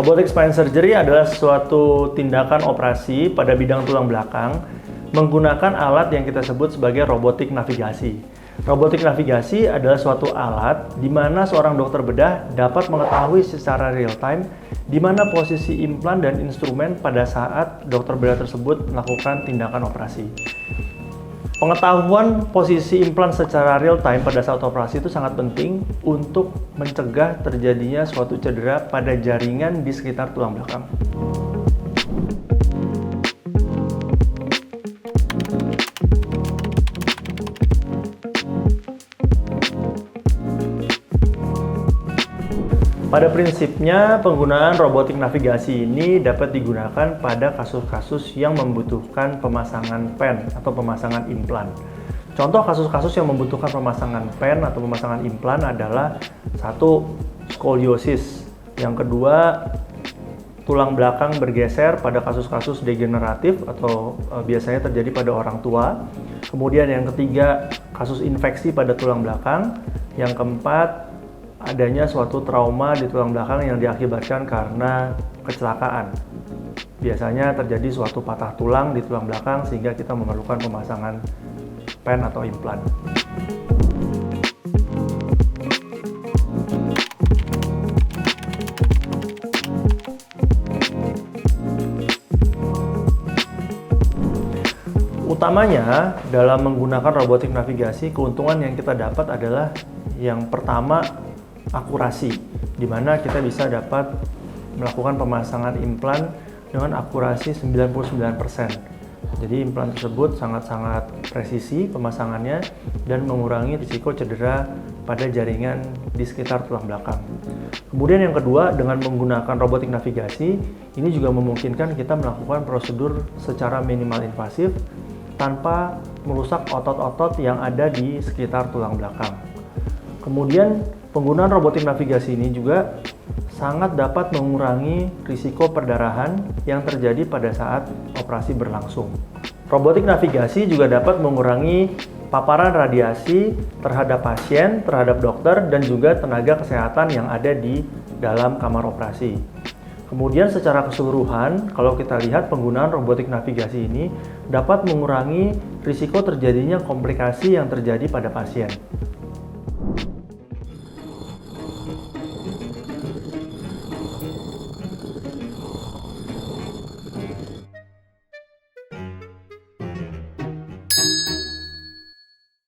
Robotic spine surgery adalah suatu tindakan operasi pada bidang tulang belakang menggunakan alat yang kita sebut sebagai robotik navigasi. Robotik navigasi adalah suatu alat di mana seorang dokter bedah dapat mengetahui secara real time di mana posisi implan dan instrumen pada saat dokter bedah tersebut melakukan tindakan operasi. Pengetahuan posisi implan secara real time pada saat operasi itu sangat penting untuk mencegah terjadinya suatu cedera pada jaringan di sekitar tulang belakang. Pada prinsipnya, penggunaan robotik navigasi ini dapat digunakan pada kasus-kasus yang membutuhkan pemasangan pen atau pemasangan implan. Contoh kasus-kasus yang membutuhkan pemasangan pen atau pemasangan implan adalah satu, skoliosis. Yang kedua, tulang belakang bergeser pada kasus-kasus degeneratif atau biasanya terjadi pada orang tua. Kemudian yang ketiga, kasus infeksi pada tulang belakang. Yang keempat, adanya suatu trauma di tulang belakang yang diakibatkan karena kecelakaan. Biasanya terjadi suatu patah tulang di tulang belakang sehingga kita memerlukan pemasangan pen atau implan. Utamanya dalam menggunakan robotik navigasi, keuntungan yang kita dapat adalah yang pertama, akurasi, di mana kita bisa dapat melakukan pemasangan implan dengan akurasi 99%. Jadi implan tersebut sangat-sangat presisi pemasangannya dan mengurangi risiko cedera pada jaringan di sekitar tulang belakang. Kemudian yang kedua, dengan menggunakan robotik navigasi, ini juga memungkinkan kita melakukan prosedur secara minimal invasif tanpa merusak otot-otot yang ada di sekitar tulang belakang. Kemudian penggunaan robotik navigasi ini juga sangat dapat mengurangi risiko perdarahan yang terjadi pada saat operasi berlangsung. Robotik navigasi juga dapat mengurangi paparan radiasi terhadap pasien, terhadap dokter, dan juga tenaga kesehatan yang ada di dalam kamar operasi. Kemudian secara keseluruhan, kalau kita lihat penggunaan robotik navigasi ini dapat mengurangi risiko terjadinya komplikasi yang terjadi pada pasien.